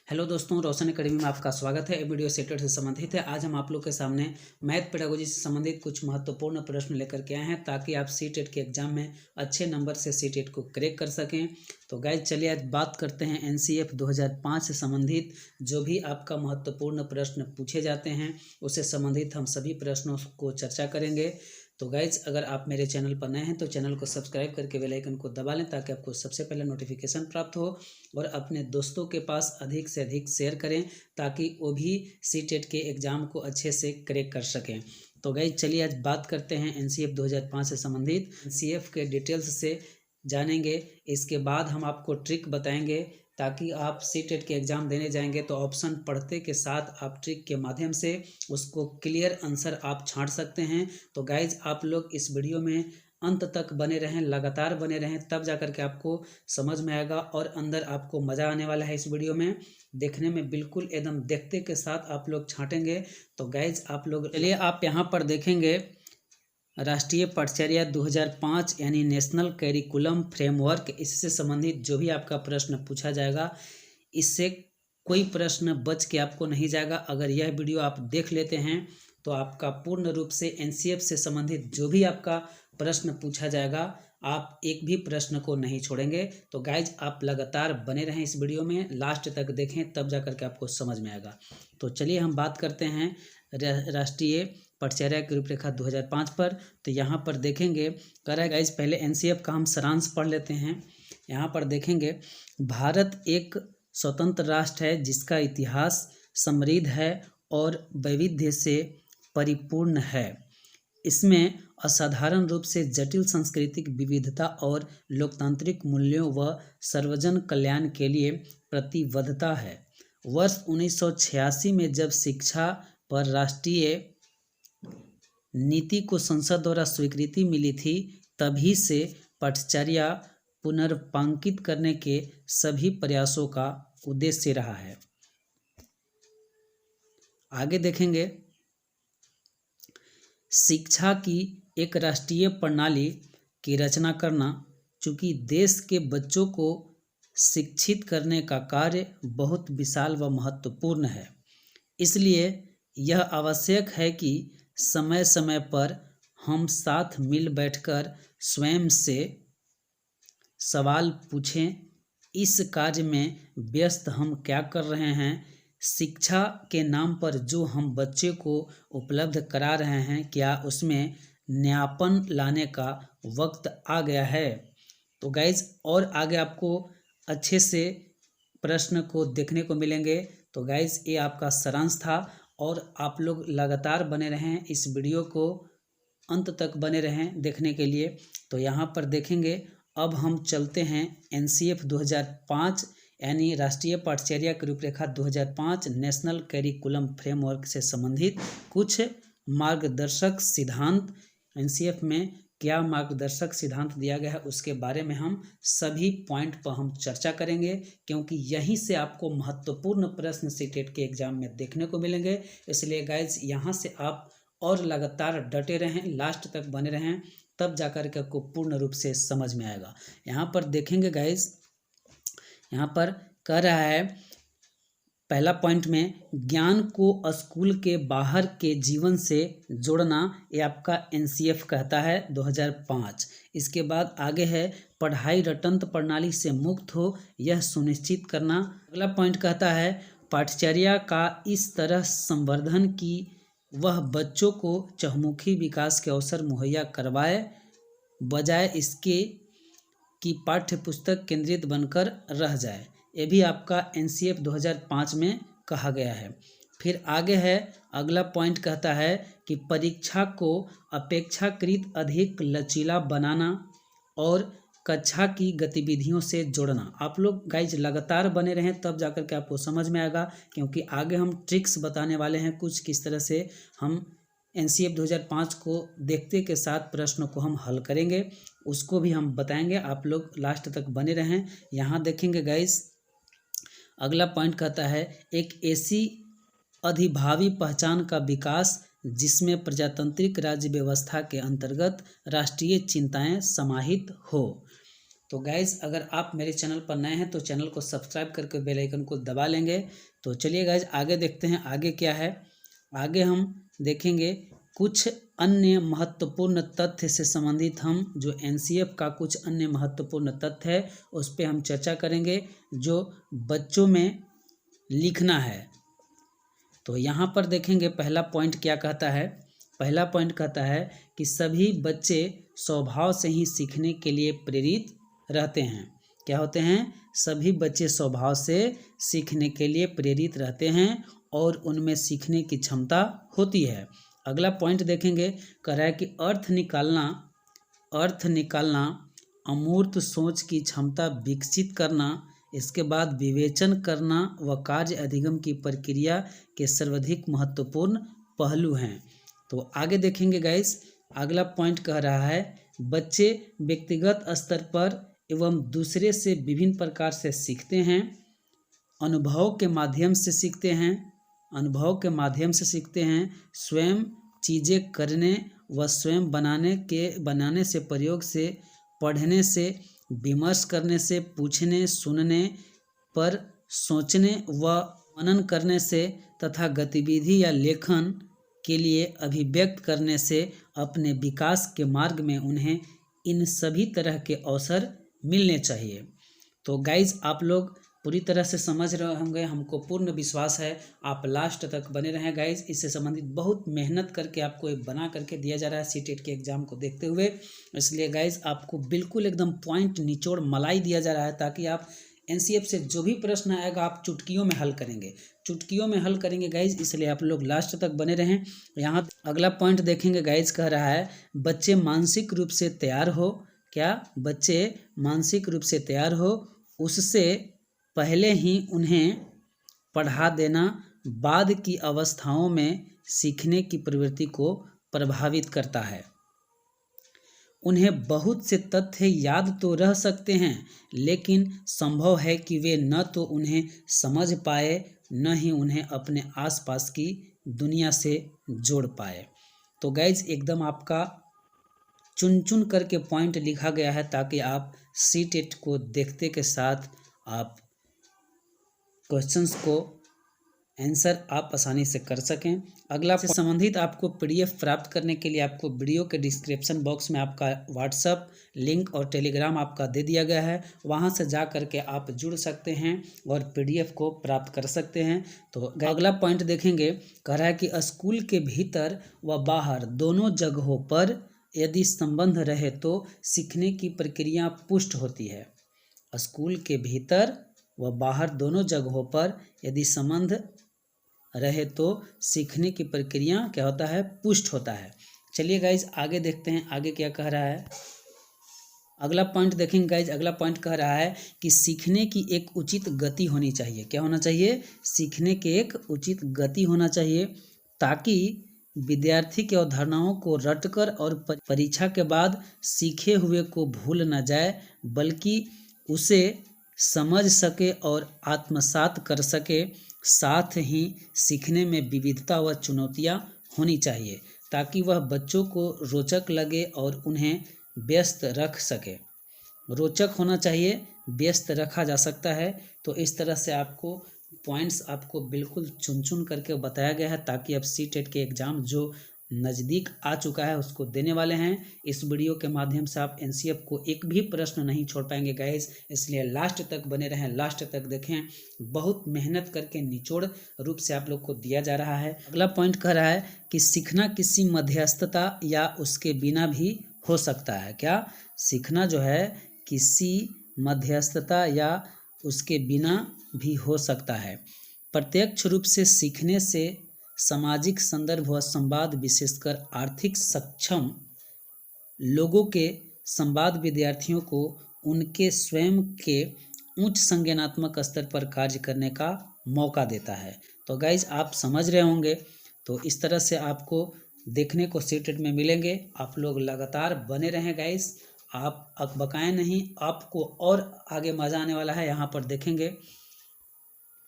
Hello दोस्तों, रोशन academy में आपका स्वागत है। ये वीडियो सीटेट से संबंधित है। आज हम आप लोग के सामने मैथ पेडागोजी से संबंधित कुछ महत्वपूर्ण प्रश्न लेकर के आए हैं ताकि आप सीटेट के एग्जाम में अच्छे नंबर से सीटेट को क्रैक कर सकें। तो गाइज चलिए आज बात करते हैं एनसीएफ 2005 से संबंधित जो भी आपका महत्वपूर्ण प्रश्न पूछे जाते हैं उससे संबंधित हम सभी प्रश्नों को चर्चा करेंगे। तो गाइज अगर आप मेरे चैनल पर नए हैं तो चैनल को सब्सक्राइब करके बेल आइकन को दबा लें ताकि आपको सबसे पहले नोटिफिकेशन प्राप्त हो और अपने दोस्तों के पास अधिक से अधिक शेयर करें ताकि वो भी सीटेट के एग्ज़ाम को अच्छे से क्रैक कर सकें। तो गाइज चलिए आज बात करते हैं एनसीएफ 2005 से संबंधित एनसीएफ के डिटेल्स से जानेंगे। इसके बाद हम आपको ट्रिक बताएंगे ताकि आप सीटेट के एग्ज़ाम देने जाएंगे तो ऑप्शन पढ़ते के साथ आप ट्रिक के माध्यम से उसको क्लियर आंसर आप छांट सकते हैं। तो गाइज आप लोग इस वीडियो में अंत तक बने रहें, लगातार बने रहें, तब जाकर के आपको समझ में आएगा और अंदर आपको मज़ा आने वाला है। इस वीडियो में देखने में बिल्कुल एकदम देखते के साथ आप लोग छांटेंगे। तो गाइज आप लोग चलिए आप यहाँ पर देखेंगे राष्ट्रीय पटचर्या 2005 यानी नेशनल करिकुलम फ्रेमवर्क, इससे संबंधित जो भी आपका प्रश्न पूछा जाएगा इससे कोई प्रश्न बच के आपको नहीं जाएगा। अगर यह वीडियो आप देख लेते हैं तो आपका पूर्ण रूप से एनसीएफ से संबंधित जो भी आपका प्रश्न पूछा जाएगा आप एक भी प्रश्न को नहीं छोड़ेंगे। तो गाइज आप लगातार बने रहें इस वीडियो में, लास्ट तक देखें तब जाकर के आपको समझ में आएगा। तो चलिए हम बात करते हैं राष्ट्रीय पटचर्या की रूपरेखा 2005 पर। तो यहाँ पर देखेंगे कह रहा है गाइज पहले एनसीएफ का हम सारांश पढ़ लेते हैं। यहाँ पर देखेंगे भारत एक स्वतंत्र राष्ट्र है जिसका इतिहास समृद्ध है और वैविध्य से परिपूर्ण है। इसमें असाधारण रूप से जटिल सांस्कृतिक विविधता और लोकतांत्रिक मूल्यों व सर्वजन कल्याण के लिए प्रतिबद्धता है। वर्ष 1986 में जब शिक्षा पर राष्ट्रीय नीति को संसद द्वारा स्वीकृति मिली थी तभी से पटचर्या पुनर्पांकित करने के सभी प्रयासों का उद्देश्य रहा है। आगे देखेंगे शिक्षा की एक राष्ट्रीय प्रणाली की रचना करना। चूँकि देश के बच्चों को शिक्षित करने का कार्य बहुत विशाल व महत्वपूर्ण है, इसलिए यह आवश्यक है कि समय समय पर हम साथ मिल बैठकर स्वयं से सवाल पूछें, इस कार्य में व्यस्त हम क्या कर रहे हैं, शिक्षा के नाम पर जो हम बच्चे को उपलब्ध करा रहे हैं क्या उसमें नयापन लाने का वक्त आ गया है। तो गाइज और आगे आपको अच्छे से प्रश्न को देखने को मिलेंगे। तो गाइज ये आपका सारांश था और आप लोग लगातार बने रहें, इस वीडियो को अंत तक बने रहें देखने के लिए। तो यहाँ पर देखेंगे अब हम चलते हैं एनसीएफ 2005 यानी राष्ट्रीय पटचर्या की रूपरेखा 2005 नेशनल करिकुलम फ्रेमवर्क से संबंधित कुछ मार्गदर्शक सिद्धांत। एनसीएफ में क्या मार्गदर्शक सिद्धांत दिया गया है उसके बारे में हम सभी पॉइंट पर हम चर्चा करेंगे, क्योंकि यहीं से आपको महत्वपूर्ण प्रश्न सीटेट के एग्जाम में देखने को मिलेंगे। इसलिए गाइज यहाँ से आप और लगातार डटे रहें, लास्ट तक बने रहें, तब जाकर के आपको पूर्ण रूप से समझ में आएगा। यहाँ पर देखेंगे गाइज, यहाँ पर कह रहा है पहला पॉइंट में ज्ञान को स्कूल के बाहर के जीवन से जोड़ना, ये आपका एनसीएफ कहता है 2005। इसके बाद आगे है पढ़ाई रटंत प्रणाली से मुक्त हो यह सुनिश्चित करना। अगला पॉइंट कहता है पाठचर्या का इस तरह संवर्धन कि वह बच्चों को चहुमुखी विकास के अवसर मुहैया करवाए, बजाय इसके कि पाठ्य पुस्तक केंद्रित बनकर रह जाए। ये भी आपका एनसीएफ 2005 में कहा गया है। फिर आगे है अगला पॉइंट कहता है कि परीक्षा को अपेक्षाकृत अधिक लचीला बनाना और कक्षा की गतिविधियों से जोड़ना। आप लोग गाइज लगातार बने रहें तब जाकर के आपको समझ में आएगा, क्योंकि आगे हम ट्रिक्स बताने वाले हैं कुछ किस तरह से हम एनसीएफ 2005 को देखते के साथ प्रश्नों को हम हल करेंगे, उसको भी हम बताएंगे। आप लोग लास्ट तक बने रहें। यहाँ देखेंगे गाइज अगला पॉइंट कहता है एक ऐसी अधिभावी पहचान का विकास जिसमें प्रजातांत्रिक राज्य व्यवस्था के अंतर्गत राष्ट्रीय चिंताएं समाहित हो। तो गाइज़ अगर आप मेरे चैनल पर नए हैं तो चैनल को सब्सक्राइब करके बेल आइकन को दबा लेंगे। तो चलिए गाइज़ आगे देखते हैं आगे क्या है। आगे हम देखेंगे कुछ अन्य महत्वपूर्ण तथ्य से संबंधित हम जो एनसीएफ का कुछ अन्य महत्वपूर्ण तथ्य है उस पर हम चर्चा करेंगे जो बच्चों में लिखना है। तो यहाँ पर देखेंगे पहला पॉइंट क्या कहता है। पहला पॉइंट कहता है कि सभी बच्चे स्वभाव से ही सीखने के लिए प्रेरित रहते हैं। क्या होते हैं? सभी बच्चे स्वभाव से सीखने के लिए प्रेरित रहते हैं और उनमें सीखने की क्षमता होती है। अगला पॉइंट देखेंगे, कह रहा है कि अर्थ निकालना, अमूर्त सोच की क्षमता विकसित करना, इसके बाद विवेचन करना व कार्य अधिगम की प्रक्रिया के सर्वाधिक महत्वपूर्ण पहलू हैं। तो आगे देखेंगे गाइस, अगला पॉइंट कह रहा है बच्चे व्यक्तिगत स्तर पर एवं दूसरे से विभिन्न प्रकार से सीखते हैं, अनुभव के माध्यम से सीखते हैं, स्वयं चीज़ें करने व स्वयं बनाने से, प्रयोग से, पढ़ने से, विमर्श करने से, पूछने सुनने पर सोचने व मनन करने से तथा गतिविधि या लेखन के लिए अभिव्यक्त करने से अपने विकास के मार्ग में उन्हें इन सभी तरह के अवसर मिलने चाहिए। तो गाइज आप लोग पूरी तरह से समझ रहे होंगे, हमको पूर्ण विश्वास है आप लास्ट तक बने रहें गाइज। इससे संबंधित बहुत मेहनत करके आपको एक बना करके दिया जा रहा है सीटेट के एग्ज़ाम को देखते हुए, इसलिए गाइज आपको बिल्कुल एकदम पॉइंट निचोड़ मलाई दिया जा रहा है ताकि आप एनसीएफ से जो भी प्रश्न आएगा आप चुटकियों में हल करेंगे गाइज, इसलिए आप लोग लास्ट तक बने रहें। यहाँ अगला पॉइंट देखेंगे गाइज, कह रहा है बच्चे मानसिक रूप से तैयार हो। क्या? बच्चे मानसिक रूप से तैयार हो उससे पहले ही उन्हें पढ़ा देना बाद की अवस्थाओं में सीखने की प्रवृत्ति को प्रभावित करता है। उन्हें बहुत से तथ्य याद तो रह सकते हैं लेकिन संभव है कि वे न तो उन्हें समझ पाए न ही उन्हें अपने आसपास की दुनिया से जोड़ पाए। तो गाइज एकदम आपका चुन चुन करके पॉइंट लिखा गया है ताकि आप सीटेट को देखते के साथ आप क्वेश्चंस को आंसर आप आसानी से कर सकें। अगला से संबंधित आपको पीडीएफ प्राप्त करने के लिए आपको वीडियो के डिस्क्रिप्शन बॉक्स में आपका व्हाट्सएप लिंक और टेलीग्राम आपका दे दिया गया है, वहां से जा करके आप जुड़ सकते हैं और पीडीएफ को प्राप्त कर सकते हैं। तो अगला पॉइंट देखेंगे, कह रहा है कि स्कूल के भीतर व बाहर दोनों जगहों पर यदि संबंध रहे तो सीखने की प्रक्रिया पुष्ट होती है। स्कूल के भीतर व बाहर दोनों जगहों पर यदि संबंध रहे तो सीखने की प्रक्रिया क्या होता है? पुष्ट होता है। चलिए गाइज आगे देखते हैं आगे क्या कह रहा है। अगला पॉइंट देखेंगे गाइज, अगला पॉइंट कह रहा है कि सीखने की एक उचित गति होनी चाहिए। क्या होना चाहिए? सीखने की एक उचित गति होना चाहिए ताकि विद्यार्थी की अवधारणाओं को रटकर और परीक्षा के बाद सीखे हुए को भूल न जाए बल्कि उसे समझ सके और आत्मसात कर सके। साथ ही सीखने में विविधता व चुनौतियाँ होनी चाहिए ताकि वह बच्चों को रोचक लगे और उन्हें व्यस्त रख सके। रोचक होना चाहिए, व्यस्त रखा जा सकता है। तो इस तरह से आपको पॉइंट्स आपको बिल्कुल चुन चुन करके बताया गया है ताकि अब सीटेट के एग्ज़ाम जो नज़दीक आ चुका है उसको देने वाले हैं। इस वीडियो के माध्यम से आप एनसीएफ को एक भी प्रश्न नहीं छोड़ पाएंगे गाइस, इसलिए लास्ट तक बने रहें, लास्ट तक देखें। बहुत मेहनत करके निचोड़ रूप से आप लोग को दिया जा रहा है। अगला पॉइंट कह रहा है कि सीखना किसी मध्यस्थता या उसके बिना भी हो सकता है। क्या? सीखना जो है किसी मध्यस्थता या उसके बिना भी हो सकता है। प्रत्यक्ष रूप से सीखने से सामाजिक संदर्भ व संवाद, विशेषकर आर्थिक सक्षम लोगों के संवाद विद्यार्थियों को उनके स्वयं के उच्च संज्ञानात्मक स्तर पर कार्य करने का मौका देता है। तो गाइज आप समझ रहे होंगे, तो इस तरह से आपको देखने को सीटेट में मिलेंगे। आप लोग लगातार बने रहें गाइज, आप अकबकाएं नहीं, आपको और आगे मज़ा आने वाला है। यहाँ पर देखेंगे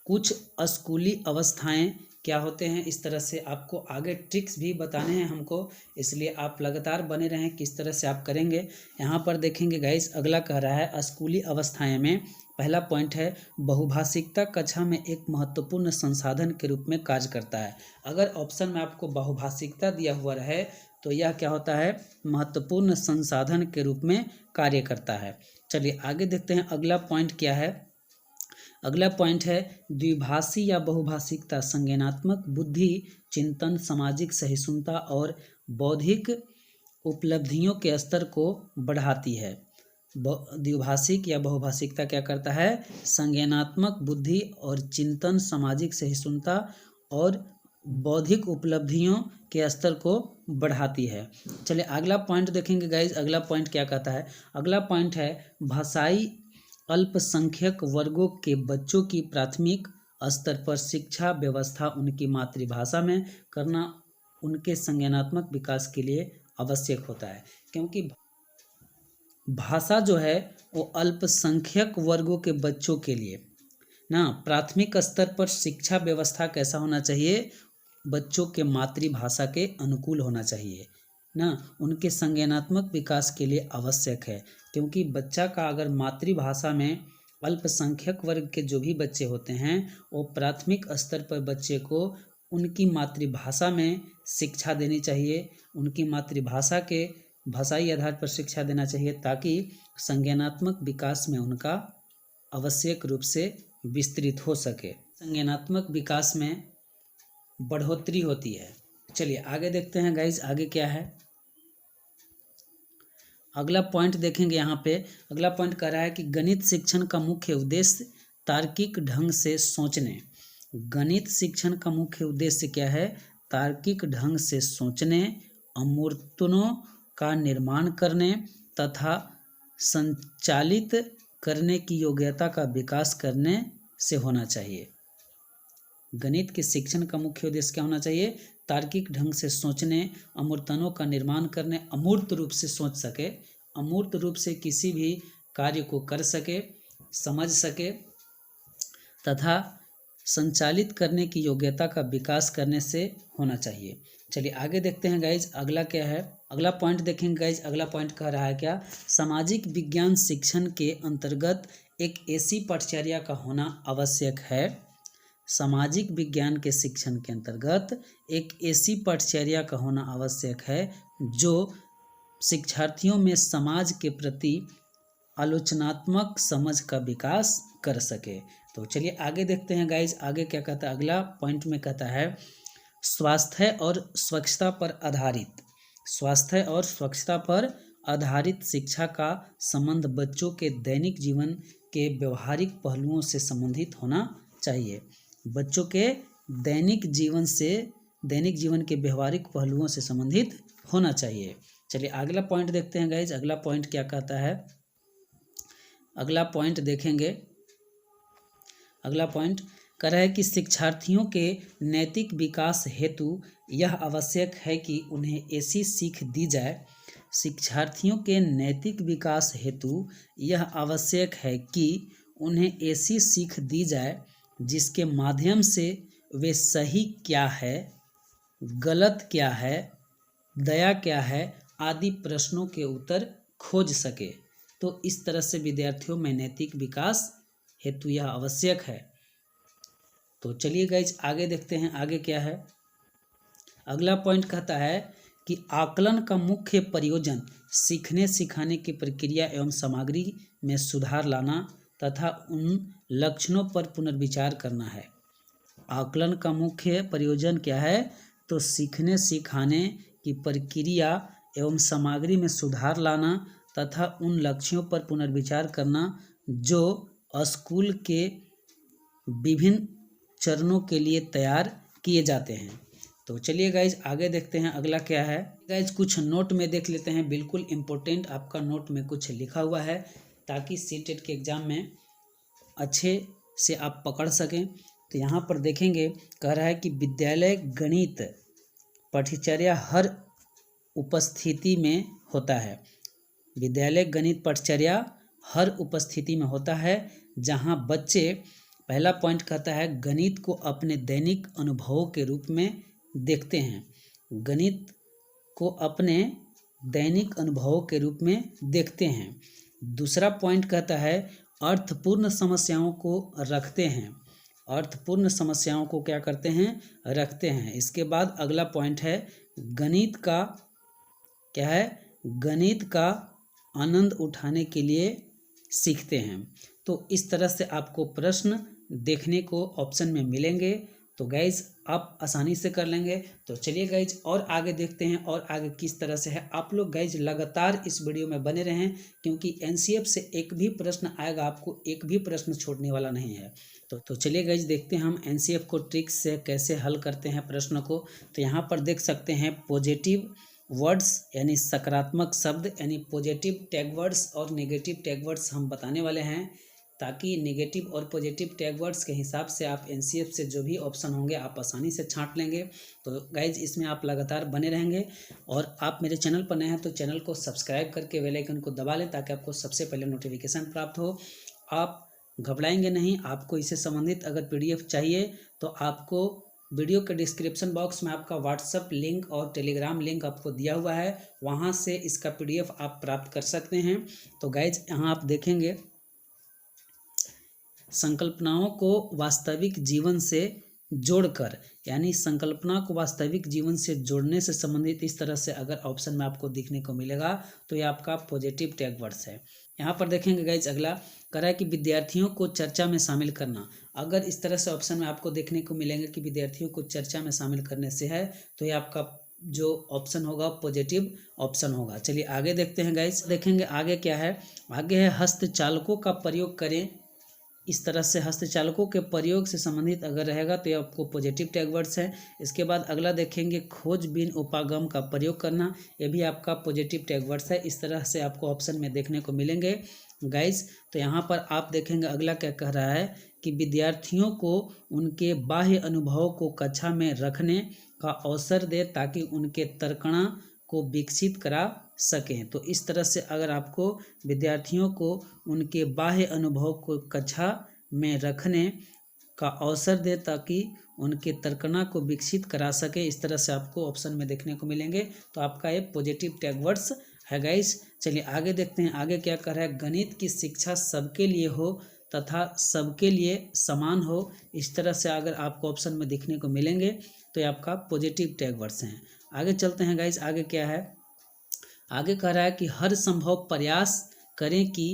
कुछ स्कूली अवस्थाएं क्या होते हैं। इस तरह से आपको आगे ट्रिक्स भी बताने हैं हमको, इसलिए आप लगातार बने रहें किस तरह से आप करेंगे। यहाँ पर देखेंगे गाइस, अगला कह रहा है स्कूली अवस्थाएं में पहला पॉइंट है बहुभाषिकता कक्षा में एक महत्वपूर्ण संसाधन के रूप में कार्य करता है। अगर ऑप्शन में आपको बहुभाषिकता दिया हुआ रहे तो यह क्या होता है, महत्वपूर्ण संसाधन के रूप में कार्य करता है। चलिए आगे देखते हैं अगला पॉइंट क्या है। अगला पॉइंट है द्विभाषी या बहुभाषिकता संज्ञानात्मक बुद्धि, चिंतन, सामाजिक सहिष्णुता और बौद्धिक उपलब्धियों के स्तर को बढ़ाती है। द्विभाषिक या बहुभाषिकता क्या करता है, संज्ञानात्मक बुद्धि और चिंतन, सामाजिक सहिष्णुता और बौद्धिक उपलब्धियों के स्तर को बढ़ाती है। चलिए अगला पॉइंट देखेंगे गाइज, अगला पॉइंट क्या कहता है। अगला पॉइंट है भाषाई अल्पसंख्यक वर्गों के बच्चों की प्राथमिक स्तर पर शिक्षा व्यवस्था उनकी मातृभाषा में करना उनके संज्ञानात्मक विकास के लिए आवश्यक होता है। क्योंकि भाषा जो है वो अल्पसंख्यक वर्गों के बच्चों के लिए ना प्राथमिक स्तर पर शिक्षा व्यवस्था कैसा होना चाहिए, बच्चों के मातृभाषा के अनुकूल होना चाहिए ना, उनके संज्ञानात्मक विकास के लिए आवश्यक है। क्योंकि बच्चा का अगर मातृभाषा में अल्पसंख्यक वर्ग के जो भी बच्चे होते हैं वो प्राथमिक स्तर पर बच्चे को उनकी मातृभाषा में शिक्षा देनी चाहिए, उनकी मातृभाषा के भाषाई आधार पर शिक्षा देना चाहिए ताकि संज्ञानात्मक विकास में उनका आवश्यक रूप से विस्तृत हो सके, संज्ञानात्मक विकास में बढ़ोतरी होती है। चलिए आगे देखते हैं गाइज, आगे क्या है। अगला पॉइंट देखेंगे यहाँ पे। अगला पॉइंट कह रहा है कि गणित शिक्षण का मुख्य उद्देश्य तार्किक ढंग से सोचने। गणित शिक्षण का मुख्य उद्देश्य क्या है, तार्किक ढंग से सोचने, अमूर्तनों का निर्माण करने तथा संचालित करने की योग्यता का विकास करने से होना चाहिए। गणित के शिक्षण का मुख्य उद्देश्य क्या होना चाहिए, तार्किक ढंग से सोचने, अमूर्तनों का निर्माण करने, अमूर्त रूप से सोच सके, अमूर्त रूप से किसी भी कार्य को कर सके, समझ सके तथा संचालित करने की योग्यता का विकास करने से होना चाहिए। चलिए आगे देखते हैं गाइज, अगला क्या है। अगला पॉइंट देखेंगे गाइज, अगला पॉइंट कह रहा है क्या, सामाजिक विज्ञान शिक्षण के अंतर्गत एक ऐसी पठचर्या का होना आवश्यक है। सामाजिक विज्ञान के शिक्षण के अंतर्गत एक ऐसी पठचर्या का होना आवश्यक है जो शिक्षार्थियों में समाज के प्रति आलोचनात्मक समझ का विकास कर सके। तो चलिए आगे देखते हैं गाइज, आगे क्या कहता है। अगला पॉइंट में कहता है स्वास्थ्य और स्वच्छता पर आधारित, स्वास्थ्य और स्वच्छता पर आधारित शिक्षा का संबंध बच्चों के दैनिक जीवन के व्यवहारिक पहलुओं से संबंधित होना चाहिए। बच्चों के दैनिक जीवन के व्यवहारिक पहलुओं से संबंधित होना चाहिए। चलिए अगला पॉइंट देखते हैं गाइज, अगला पॉइंट क्या कहता है। अगला पॉइंट देखेंगे, अगला पॉइंट कह रहा है कि शिक्षार्थियों के नैतिक विकास हेतु यह आवश्यक है कि उन्हें ऐसी सीख दी जाए। शिक्षार्थियों के नैतिक विकास हेतु यह आवश्यक है कि उन्हें ऐसी सीख दी जाए जिसके माध्यम से वे सही क्या है, गलत क्या है, दया क्या है आदि प्रश्नों के उत्तर खोज सके। तो इस तरह से विद्यार्थियों में नैतिक विकास हेतु यह आवश्यक है। तो चलिए गाइज आगे देखते हैं, आगे क्या है। अगला पॉइंट कहता है कि आकलन का मुख्य प्रयोजन सीखने सिखाने की प्रक्रिया एवं सामग्री में सुधार लाना तथा उन लक्षणों पर पुनर्विचार करना है। आकलन का मुख्य प्रयोजन क्या है, तो सीखने सिखाने की प्रक्रिया एवं सामग्री में सुधार लाना तथा उन लक्ष्यों पर पुनर्विचार करना जो स्कूल के विभिन्न चरणों के लिए तैयार किए जाते हैं। तो चलिए गाइज आगे देखते हैं, अगला क्या है। गाइज कुछ नोट में देख लेते हैं, बिल्कुल इम्पोर्टेंट आपका नोट में कुछ लिखा हुआ है ताकि सीटेट के एग्ज़ाम में अच्छे से आप पकड़ सकें। तो यहाँ पर देखेंगे, कह रहा है कि विद्यालय गणित पठचर्या हर उपस्थिति में होता है। विद्यालय गणित पठचर्या हर उपस्थिति में होता है जहाँ बच्चे पहला पॉइंट कहता है गणित को अपने दैनिक अनुभवों के रूप में देखते हैं। गणित को अपने दैनिक अनुभवों के रूप में देखते हैं। दूसरा पॉइंट कहता है अर्थपूर्ण समस्याओं को रखते हैं। अर्थपूर्ण समस्याओं को क्या करते हैं, रखते हैं। इसके बाद अगला पॉइंट है गणित का क्या है, गणित का आनंद उठाने के लिए सीखते हैं। तो इस तरह से आपको प्रश्न देखने को ऑप्शन में मिलेंगे। तो गाइज आप आसानी से कर लेंगे। तो चलिए गाइज और आगे देखते हैं और आगे किस तरह से है। आप लोग गाइज लगातार इस वीडियो में बने रहें, क्योंकि एनसीएफ से एक भी प्रश्न आएगा, आपको एक भी प्रश्न छोड़ने वाला नहीं है। तो चलिए गाइज देखते हैं हम एनसीएफ को ट्रिक्स से कैसे हल करते हैं प्रश्न को। तो यहाँ पर देख सकते हैं पॉजिटिव वर्ड्स यानी सकारात्मक शब्द यानी पॉजिटिव टैग वर्ड्स और नेगेटिव टैग वर्ड्स हम बताने वाले हैं, ताकि नेगेटिव और पॉजिटिव टैग वर्ड्स के हिसाब से आप एनसीएफ से जो भी ऑप्शन होंगे आप आसानी से छांट लेंगे। तो गाइज इसमें आप लगातार बने रहेंगे। और आप मेरे चैनल पर नए हैं तो चैनल को सब्सक्राइब करके बेल आइकन को दबा लें, ताकि आपको सबसे पहले नोटिफिकेशन प्राप्त हो। आप घबराएंगे नहीं। आपको इससे संबंधित अगर पीडीएफ चाहिए तो आपको वीडियो के डिस्क्रिप्शन बॉक्स में आपका व्हाट्सएप लिंक और टेलीग्राम लिंक आपको दिया हुआ है, वहाँ से इसका पीडीएफ आप प्राप्त कर सकते हैं। तो गाइज यहाँ आप देखेंगे संकल्पनाओं को वास्तविक जीवन से जोड़कर, यानी संकल्पना को वास्तविक जीवन से जोड़ने से संबंधित इस तरह से अगर ऑप्शन में आपको देखने को मिलेगा तो ये आपका पॉजिटिव टैग वर्ड्स है। यहाँ पर देखेंगे गाइज अगला कह रहा है कि विद्यार्थियों को चर्चा में शामिल करना। अगर इस तरह से ऑप्शन में आपको देखने को मिलेंगे कि विद्यार्थियों को चर्चा में शामिल करने से है, तो ये आपका जो ऑप्शन होगा पॉजिटिव ऑप्शन होगा। चलिए आगे देखते हैं गाइज। देखेंगे आगे क्या है। आगे है हस्तचालकों का प्रयोग करें। इस तरह से हस्तचालकों के प्रयोग से संबंधित अगर रहेगा तो ये आपको पॉजिटिव टैग वर्ड्स है। इसके बाद अगला देखेंगे खोजबीन उपागम का प्रयोग करना, ये भी आपका पॉजिटिव टैग वर्ड्स है। इस तरह से आपको ऑप्शन में देखने को मिलेंगे गाइस। तो यहाँ पर आप देखेंगे अगला क्या कह रहा है कि विद्यार्थियों को उनके बाह्य अनुभवों को कक्षा में रखने का अवसर दे, ताकि उनके तर्कणा को विकसित करा सकें। तो इस तरह से अगर आपको विद्यार्थियों को उनके बाह्य अनुभव को कक्षा में रखने का अवसर दे, ताकि उनके तर्कणा को विकसित करा सके, इस तरह से आपको ऑप्शन में देखने को मिलेंगे। तो आपका ये पॉजिटिव टैग वर्ड्स है गाइस। चलिए आगे देखते हैं आगे क्या कर रहा है। गणित की शिक्षा सबके लिए हो तथा सबके लिए समान हो, इस तरह से अगर आपको ऑप्शन में देखने को मिलेंगे तो ये आपका पॉजिटिव टैग वर्ड्स हैं। आगे चलते हैं गाइस। आगे क्या है। आगे कह रहा है कि हर संभव प्रयास करें कि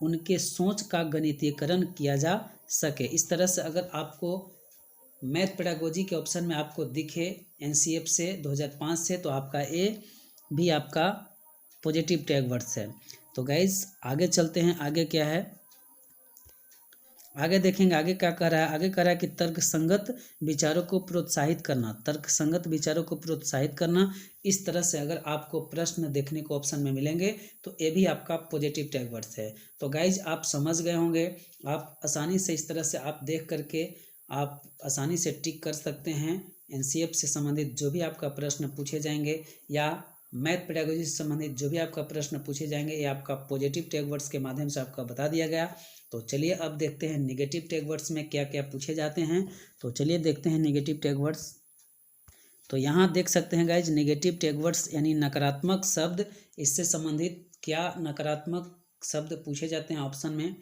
उनके सोच का गणितीकरण किया जा सके। इस तरह से अगर आपको मैथ पेडागोजी के ऑप्शन में आपको दिखे एनसीएफ से 2005 से, तो आपका ए भी आपका पॉजिटिव टैग वर्ड्स है। तो गाइस आगे चलते हैं। आगे क्या है। आगे देखेंगे आगे क्या कह रहा है। आगे कह रहा है कि तर्कसंगत विचारों को प्रोत्साहित करना। तर्कसंगत विचारों को प्रोत्साहित करना, इस तरह से अगर आपको प्रश्न देखने को ऑप्शन में मिलेंगे तो ये भी आपका पॉजिटिव टैग वर्ड्स है। तो गाइज आप समझ गए होंगे। आप आसानी से इस तरह से आप देख करके आप आसानी से टिक कर सकते हैं। एनसीएफ से संबंधित जो भी आपका प्रश्न पूछे जाएंगे या मैथ पेडागोजी से संबंधित जो भी आपका प्रश्न पूछे जाएंगे, ये आपका पॉजिटिव टैग वर्ड्स के माध्यम से आपका बता दिया गया। तो चलिए अब देखते हैं नेगेटिव टैग वर्ड्स में क्या क्या पूछे जाते हैं। तो चलिए देखते हैं नेगेटिव टैग वर्ड्स। तो यहाँ देख सकते हैं गाइज नेगेटिव टैग वर्ड्स यानी नकारात्मक शब्द, इससे संबंधित क्या नकारात्मक शब्द पूछे जाते हैं ऑप्शन में।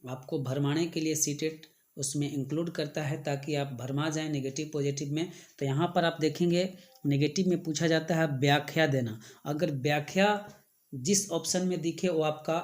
आपको भरमाने के लिए सीटेट उसमें इंक्लूड करता है, ताकि आप भरमा जाएं नेगेटिव पॉजिटिव में। तो यहाँ पर आप देखेंगे नेगेटिव में पूछा जाता है व्याख्या देना। अगर व्याख्या जिस ऑप्शन में दिखे वो आपका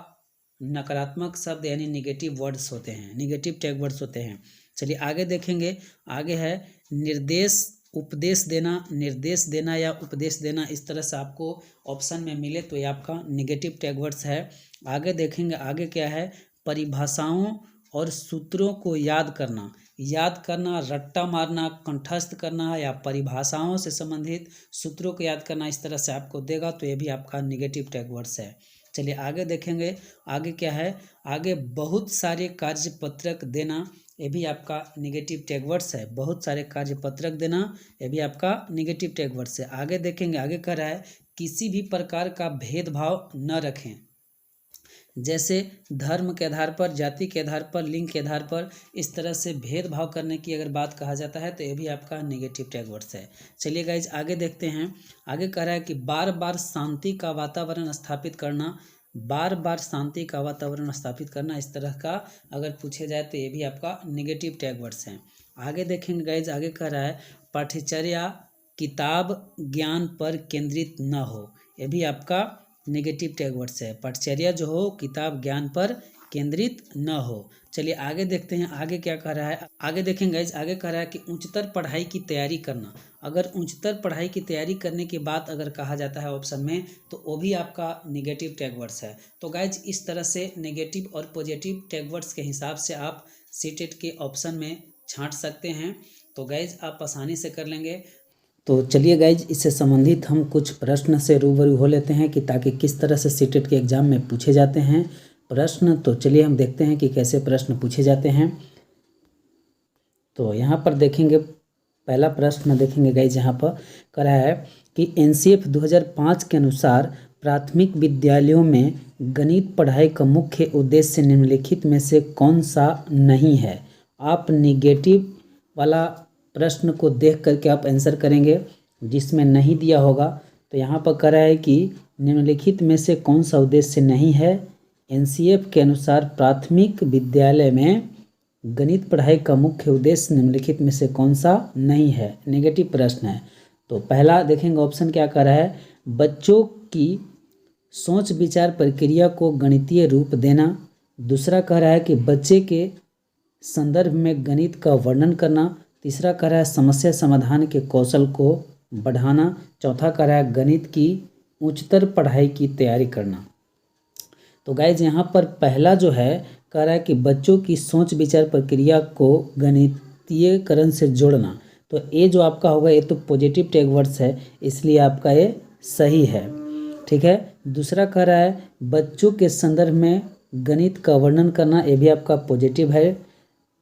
नकारात्मक शब्द यानी नेगेटिव वर्ड्स होते हैं, नेगेटिव टैग वर्ड्स होते हैं। चलिए आगे देखेंगे। आगे है निर्देश उपदेश देना। निर्देश देना या उपदेश देना, इस तरह से आपको ऑप्शन में मिले तो ये आपका नेगेटिव टैग वर्ड्स है। आगे देखेंगे आगे क्या है। परिभाषाओं और सूत्रों को याद करना। याद करना, रट्टा मारना, कंठस्थ करना या परिभाषाओं से संबंधित सूत्रों को याद करना, इस तरह से आपको देगा तो ये भी आपका नेगेटिव टैग वर्ड्स है। चलिए आगे देखेंगे। आगे क्या है। आगे बहुत सारे कार्यपत्रक देना, ये भी आपका नेगेटिव टैग वर्ड्स है। बहुत सारे कार्यपत्रक देना, ये भी आपका नेगेटिव टैग वर्ड्स है। आगे देखेंगे। आगे कह रहा है किसी भी प्रकार का भेदभाव न रखें। जैसे धर्म के आधार पर, जाति के आधार पर, लिंग के आधार पर इस तरह से भेदभाव करने की अगर बात कहा जाता है तो ये भी आपका नेगेटिव टैग वर्ड्स है। चलिए गाइज आगे देखते हैं। आगे कह रहा है कि बार बार शांति का वातावरण स्थापित करना, बार बार शांति का वातावरण स्थापित करना, इस तरह का अगर पूछे जाए तो ये भी आपका नेगेटिव टैग वर्ड्स हैं। आगे देखेंगे गाइज, आगे कह रहा है पाठ्यचर्या किताब ज्ञान पर केंद्रित न हो, ये भी आपका नेगेटिव टैग वर्ड्स है। पाठ्यचर्या जो हो किताब ज्ञान पर केंद्रित न हो। चलिए आगे देखते हैं आगे क्या कह रहा है। आगे देखेंगे, आगे कह रहा है कि उच्चतर पढ़ाई की तैयारी करना। अगर उच्चतर पढ़ाई की तैयारी करने के बाद अगर कहा जाता है ऑप्शन में तो वो भी आपका नेगेटिव टैग वर्ड्स है। तो गाइज इस तरह से नेगेटिव और पॉजिटिव टैग वर्ड्स के हिसाब से आप सीटेट के ऑप्शन में छांट सकते हैं। तो गाइज आप आसानी से कर लेंगे। तो चलिए गाइज इससे संबंधित हम कुछ प्रश्न से रूबरू हो लेते हैं कि ताकि किस तरह से सीटेट के एग्ज़ाम में पूछे जाते हैं प्रश्न। तो चलिए हम देखते हैं कि कैसे प्रश्न पूछे जाते हैं। तो यहाँ पर देखेंगे, पहला प्रश्न देखेंगे गाइज, यहाँ पर कह रहा है कि एनसीएफ 2005 के अनुसार प्राथमिक विद्यालयों में गणित पढ़ाई का मुख्य उद्देश्य निम्नलिखित में से कौन सा नहीं है। आप निगेटिव वाला प्रश्न को देख करके आप आंसर करेंगे, जिसमें नहीं दिया होगा। तो यहाँ पर कह रहा है कि निम्नलिखित में से कौन सा उद्देश्य नहीं है। एनसीएफ के अनुसार प्राथमिक विद्यालय में गणित पढ़ाई का मुख्य उद्देश्य निम्नलिखित में से कौन सा नहीं है, नेगेटिव प्रश्न है। तो पहला देखेंगे ऑप्शन क्या कह रहा है, बच्चों की सोच विचार प्रक्रिया को गणितीय रूप देना। दूसरा कह रहा है कि बच्चे के संदर्भ में गणित का वर्णन करना। तीसरा कह रहा है समस्या समाधान के कौशल को बढ़ाना। चौथा कह रहा है गणित की उच्चतर पढ़ाई की तैयारी करना। तो गाइज यहाँ पर पहला जो है कह रहा है कि बच्चों की सोच विचार प्रक्रिया को गणितीयकरण से जोड़ना। तो ये जो आपका होगा ये तो पॉजिटिव टैग वर्ड्स है, इसलिए आपका ये सही है। ठीक है। दूसरा कह रहा है बच्चों के संदर्भ में गणित का वर्णन करना, ये भी आपका पॉजिटिव है।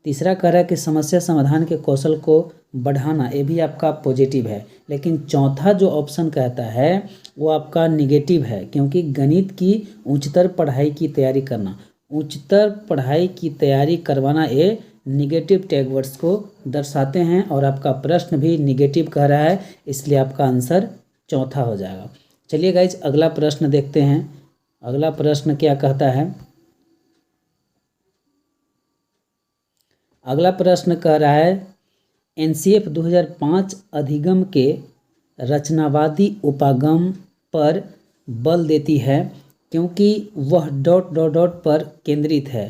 तीसरा कह रहा है कि समस्या समाधान के कौशल को बढ़ाना, ये भी आपका पॉजिटिव है। लेकिन चौथा जो ऑप्शन कहता है वो आपका निगेटिव है, क्योंकि गणित की उच्चतर पढ़ाई की तैयारी करना, उच्चतर पढ़ाई की तैयारी करवाना, ये निगेटिव टैग वर्ड्स को दर्शाते हैं और आपका प्रश्न भी निगेटिव कह रहा है, इसलिए आपका आंसर चौथा हो जाएगा। चलिए गाइज अगला प्रश्न देखते हैं। अगला प्रश्न क्या कहता है। अगला प्रश्न कह रहा है एनसीएफ 2005 अधिगम के रचनावादी उपागम पर बल देती है क्योंकि वह ... पर केंद्रित है।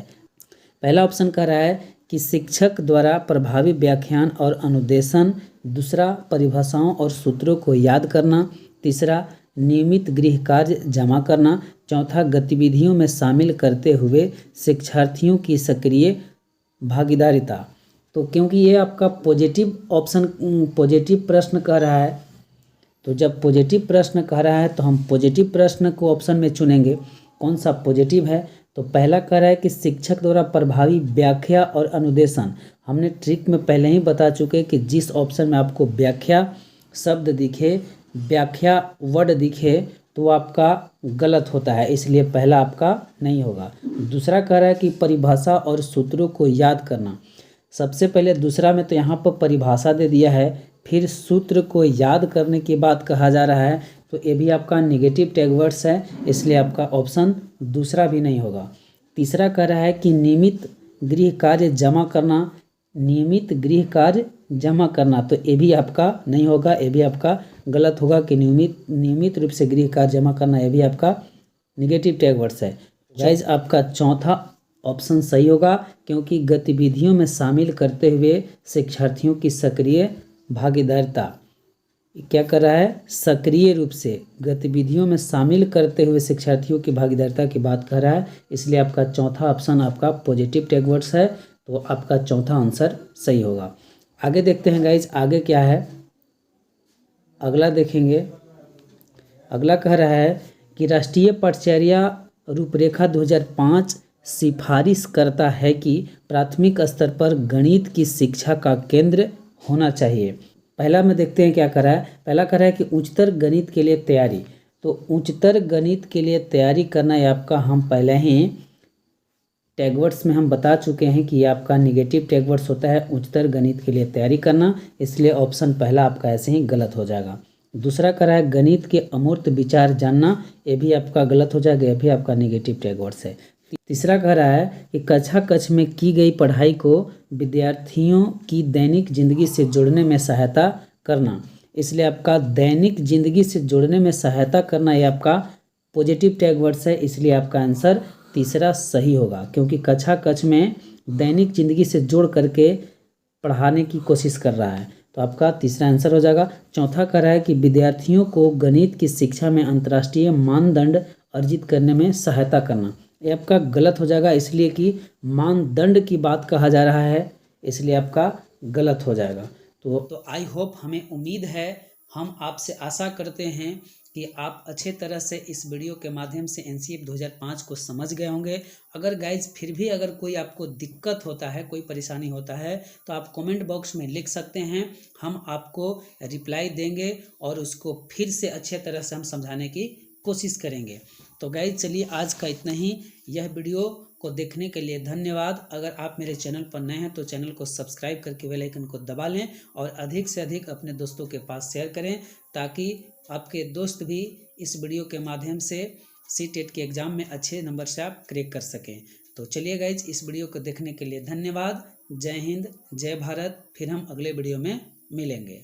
पहला ऑप्शन कह रहा है कि शिक्षक द्वारा प्रभावी व्याख्यान और अनुदेशन। दूसरा परिभाषाओं और सूत्रों को याद करना। तीसरा नियमित गृह कार्य जमा करना। चौथा गतिविधियों में शामिल करते हुए शिक्षार्थियों की सक्रिय भागीदारिता। तो क्योंकि ये आपका पॉजिटिव ऑप्शन, पॉजिटिव प्रश्न कह रहा है, तो जब पॉजिटिव प्रश्न कह रहा है तो हम पॉजिटिव प्रश्न को ऑप्शन में चुनेंगे। कौन सा पॉजिटिव है, तो पहला कह रहा है कि शिक्षक द्वारा प्रभावी व्याख्या और अनुदेशन। हमने ट्रिक में पहले ही बता चुके कि जिस ऑप्शन में आपको व्याख्या शब्द दिखे, व्याख्या वर्ड दिखे, तो आपका गलत होता है, इसलिए पहला आपका नहीं होगा। दूसरा कह रहा है कि परिभाषा और सूत्रों को याद करना। सबसे पहले दूसरा में तो यहाँ पर परिभाषा दे दिया है, फिर सूत्र को याद करने की बात कहा जा रहा है, तो ये भी आपका नेगेटिव टैग वर्ड्स है, इसलिए आपका ऑप्शन दूसरा भी नहीं होगा। तीसरा कह रहा है कि नियमित गृह कार्य जमा करना, नियमित गृह कार्य जमा करना, तो ये भी आपका नहीं होगा, ये भी आपका गलत होगा कि नियमित रूप से गृह कार्य जमा करना, ये भी आपका नेगेटिव टैग वर्ड्स है। गाइज आपका चौथा ऑप्शन सही होगा, क्योंकि गतिविधियों में शामिल करते हुए शिक्षार्थियों की सक्रिय भागीदारिता, क्या कर रहा है, सक्रिय रूप से गतिविधियों में शामिल करते हुए शिक्षार्थियों की भागीदारिता की बात कर रहा है, इसलिए आपका चौथा ऑप्शन आपका पॉजिटिव टैग वर्ड्स है, तो आपका चौथा आंसर सही होगा। आगे देखते हैं गाइज, आगे क्या है, अगला देखेंगे। अगला कह रहा है कि राष्ट्रीय पाठ्यचर्या रूपरेखा 2005 सिफारिश करता है कि प्राथमिक स्तर पर गणित की शिक्षा का केंद्र होना चाहिए। पहला में देखते हैं क्या कर रहा है। पहला कर रहा है कि उच्चतर गणित के लिए तैयारी, तो तो उच्चतर गणित के लिए तैयारी करना ये आपका हम पहले ही टैगवर्ड्स में हम बता चुके हैं कि ये आपका निगेटिव टैगवर्ड्स होता है उच्चतर गणित के लिए तैयारी करना, इसलिए ऑप्शन पहला आपका ऐसे ही गलत हो जाएगा। दूसरा कह रहा है गणित के अमूर्त विचार जानना, ये भी आपका गलत हो जाएगा, ये भी आपका निगेटिव टैगवर्ड्स है। तीसरा कह रहा है कि कक्षा कक्ष में की गई पढ़ाई को विद्यार्थियों की दैनिक जिंदगी से जोड़ने में सहायता करना, इसलिए आपका दैनिक जिंदगी से जोड़ने में सहायता करना ये आपका पॉजिटिव टैगवर्ड्स है, इसलिए आपका आंसर तीसरा सही होगा, क्योंकि कक्षा कक्ष में दैनिक जिंदगी से जोड़ करके पढ़ाने की कोशिश कर रहा है, तो आपका तीसरा आंसर हो जाएगा। चौथा कह रहा है कि विद्यार्थियों को गणित की शिक्षा में अंतर्राष्ट्रीय मानदंड अर्जित करने में सहायता करना, ये आपका गलत हो जाएगा, इसलिए कि मानदंड की बात कहा जा रहा है, इसलिए आपका गलत हो जाएगा। तो आई होप, हमें उम्मीद है, हम आपसे आशा करते हैं कि आप अच्छे तरह से इस वीडियो के माध्यम से एनसीईएफ 2005 को समझ गए होंगे। अगर गाइज फिर भी अगर कोई आपको दिक्कत होता है, कोई परेशानी होता है, तो आप कमेंट बॉक्स में लिख सकते हैं, हम आपको रिप्लाई देंगे और उसको फिर से अच्छे तरह से हम समझाने की कोशिश करेंगे। तो गाइज चलिए आज का इतना ही। यह वीडियो को देखने के लिए धन्यवाद। अगर आप मेरे चैनल पर नए हैं तो चैनल को सब्सक्राइब करके बेल आइकन को दबा लें और अधिक से अधिक अपने दोस्तों के पास शेयर करें, ताकि आपके दोस्त भी इस वीडियो के माध्यम से सीटेट के एग्ज़ाम में अच्छे नंबर से आप क्रैक कर सकें। तो चलिए गाइज, इस वीडियो को देखने के लिए धन्यवाद। जय हिंद, जय भारत। फिर हम अगले वीडियो में मिलेंगे।